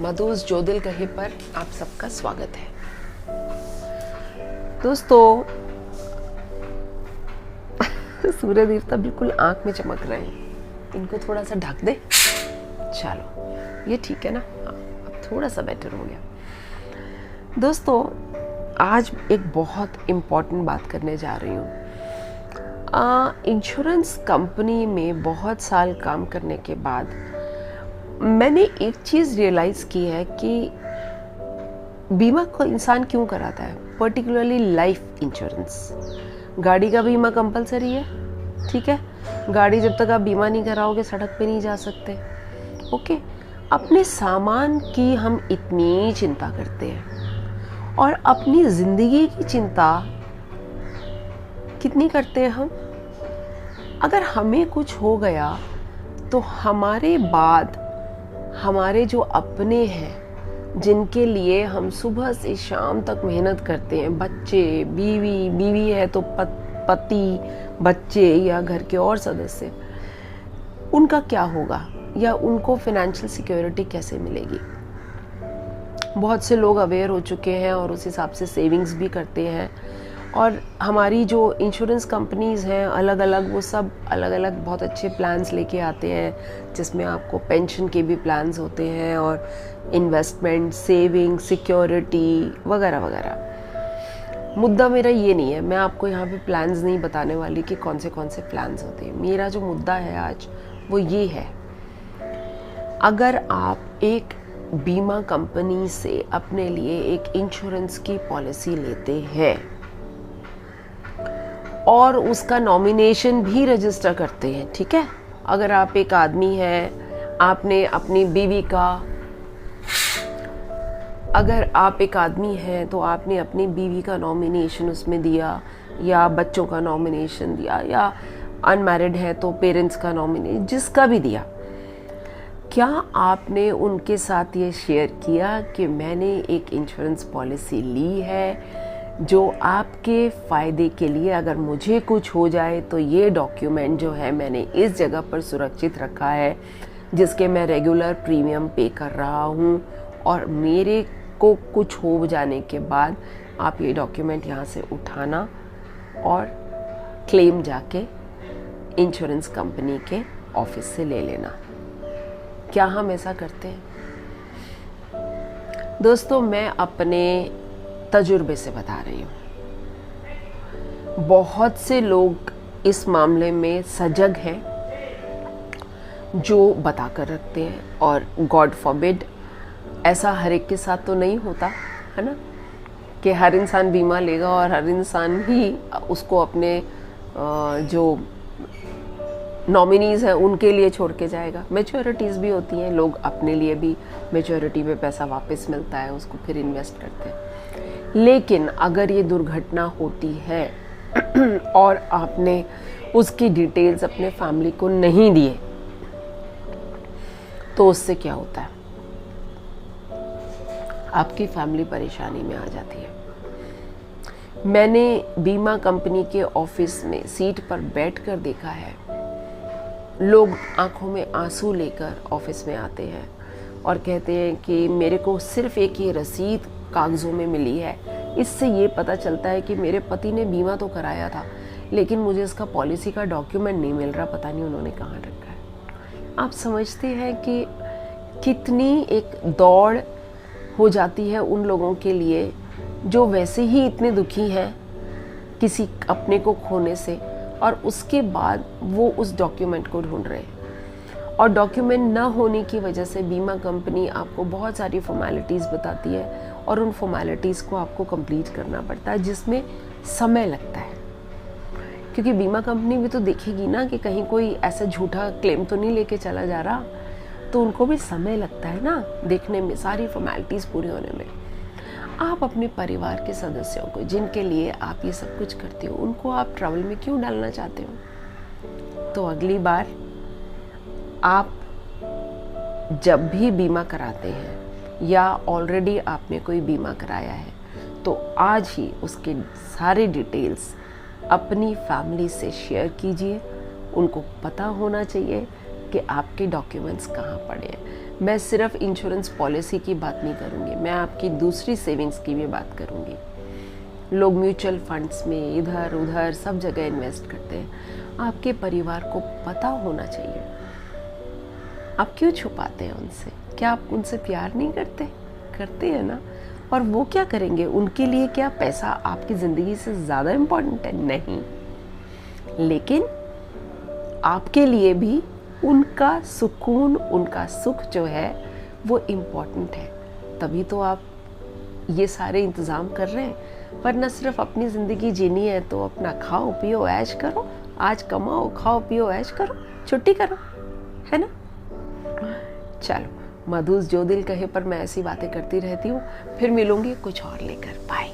मधुस जो दिल कहे पर आप सबका स्वागत है। दोस्तों, सूर्य देवता बिल्कुल आंख में चमक रहे हैं, इनको थोड़ा सा ढक दे। चलो, ये ठीक है ना? हाँ, अब थोड़ा सा बेटर हो गया। दोस्तों, आज एक बहुत इम्पॉर्टेंट बात करने जा रही हूँ। इंश्योरेंस कंपनी में बहुत साल काम करने के बाद मैंने एक चीज़ रियलाइज़ की है कि बीमा को इंसान क्यों कराता है, पर्टिकुलरली लाइफ इंश्योरेंस। गाड़ी का बीमा कंपलसरी है, ठीक है? गाड़ी जब तक आप बीमा नहीं कराओगे सड़क पे नहीं जा सकते। ओके, अपने सामान की हम इतनी चिंता करते हैं और अपनी ज़िंदगी की चिंता कितनी करते हैं हम? अगर हमें कुछ हो गया तो हमारे बाद हमारे जो अपने हैं, जिनके लिए हम सुबह से शाम तक मेहनत करते हैं, बच्चे, बीवी है तो पति, बच्चे या घर के और सदस्य, उनका क्या होगा या उनको फाइनेंशियल सिक्योरिटी कैसे मिलेगी? बहुत से लोग अवेयर हो चुके हैं और उस हिसाब से सेविंग्स भी करते हैं। और हमारी जो इंश्योरेंस कंपनीज़ हैं अलग अलग, वो सब अलग अलग बहुत अच्छे प्लान्स लेके आते हैं, जिसमें आपको पेंशन के भी प्लान्स होते हैं और इन्वेस्टमेंट, सेविंग, सिक्योरिटी वगैरह वगैरह। मुद्दा मेरा ये नहीं है, मैं आपको यहाँ पे प्लान्स नहीं बताने वाली कि कौन से प्लान्स होते हैं। मेरा जो मुद्दा है आज वो ये है, अगर आप एक बीमा कंपनी से अपने लिए एक इंश्योरेंस की पॉलिसी लेते हैं और उसका नॉमिनेशन भी रजिस्टर करते हैं, ठीक है? अगर आप एक आदमी हैं, आपने अपनी बीवी का, अगर आप एक आदमी हैं तो आपने अपनी बीवी का नॉमिनेशन उसमें दिया, या बच्चों का नॉमिनेशन दिया, या अनमैरिड है तो पेरेंट्स का नॉमिनेशन, जिसका भी दिया, क्या आपने उनके साथ ये शेयर किया कि मैंने एक इंश्योरेंस पॉलिसी ली है जो आपके फ़ायदे के लिए, अगर मुझे कुछ हो जाए तो ये डॉक्यूमेंट जो है मैंने इस जगह पर सुरक्षित रखा है, जिसके मैं रेगुलर प्रीमियम पे कर रहा हूँ, और मेरे को कुछ हो जाने के बाद आप ये डॉक्यूमेंट यहाँ से उठाना और क्लेम जाके इंश्योरेंस कंपनी के ऑफिस से ले लेना। क्या हम ऐसा करते हैं? दोस्तों, मैं अपने तजुर्बे से बता रही हूँ। बहुत से लोग इस मामले में सजग हैं जो बता कर रखते हैं, और गॉड फॉरबिड ऐसा हर एक के साथ तो नहीं होता है ना, कि हर इंसान बीमा लेगा और हर इंसान ही उसको अपने जो नॉमिनीज़ हैं उनके लिए छोड़ के जाएगा। मैच्योरिटीज़ भी होती हैं, लोग अपने लिए भी मैच्योरिटी पे पैसा वापस मिलता है, उसको फिर इन्वेस्ट करते हैं। लेकिन अगर ये दुर्घटना होती है और आपने उसकी डिटेल्स अपने फैमिली को नहीं दिए, तो उससे क्या होता है? आपकी फैमिली परेशानी में आ जाती है। मैंने बीमा कंपनी के ऑफिस में सीट पर बैठकर देखा है, लोग आंखों में आंसू लेकर ऑफिस में आते हैं और कहते हैं कि मेरे को सिर्फ एक ये रसीद कागज़ों में मिली है, इससे ये पता चलता है कि मेरे पति ने बीमा तो कराया था, लेकिन मुझे इसका पॉलिसी का डॉक्यूमेंट नहीं मिल रहा, पता नहीं उन्होंने कहाँ रखा है। आप समझते हैं कि कितनी एक दौड़ हो जाती है उन लोगों के लिए जो वैसे ही इतने दुखी हैं किसी अपने को खोने से, और उसके बाद वो उस डॉक्यूमेंट को ढूंढ रहे हैं। और डॉक्यूमेंट ना होने की वजह से बीमा कंपनी आपको बहुत सारी फॉर्मेलिटीज़ बताती है और उन फॉर्मेलिटीज़ को आपको कंप्लीट करना पड़ता है, जिसमें समय लगता है। क्योंकि बीमा कंपनी भी तो देखेगी ना कि कहीं कोई ऐसा झूठा क्लेम तो नहीं लेके चला जा रहा, तो उनको भी समय लगता है ना देखने में, सारी फॉर्मेलिटीज़ पूरी होने में। आप अपने परिवार के सदस्यों को, जिनके लिए आप ये सब कुछ करते हो, उनको आप ट्रबल में क्यों डालना चाहते हो? तो अगली बार आप जब भी बीमा कराते हैं या ऑलरेडी आपने कोई बीमा कराया है, तो आज ही उसके सारे डिटेल्स अपनी फैमिली से शेयर कीजिए। उनको पता होना चाहिए कि आपके डॉक्यूमेंट्स कहाँ पड़े हैं। मैं सिर्फ इंश्योरेंस पॉलिसी की बात नहीं करूँगी, मैं आपकी दूसरी सेविंग्स की भी बात करूँगी। लोग म्यूचुअल फंड्स में इधर उधर सब जगह इन्वेस्ट करते हैं। आपके परिवार को पता होना चाहिए। आप क्यों छुपाते हैं उनसे? क्या आप उनसे प्यार नहीं करते? करते हैं ना। और वो क्या करेंगे? उनके लिए क्या पैसा आपकी ज़िंदगी से ज़्यादा इम्पोर्टेंट है? नहीं। लेकिन आपके लिए भी उनका सुकून, उनका सुख जो है वो इम्पोर्टेंट है। तभी तो आप ये सारे इंतज़ाम कर रहे हैं। वरना सिर्फ अपनी ज़िंदगी जीनी है तो अपना खाओ पियो ऐश करो, आज कमाओ, खाओ पियो ऐश करो, छुट्टी करो, है ना। चलो, मधुस जो दिल कहे पर मैं ऐसी बातें करती रहती हूँ। फिर मिलूंगी कुछ और लेकर। बाय।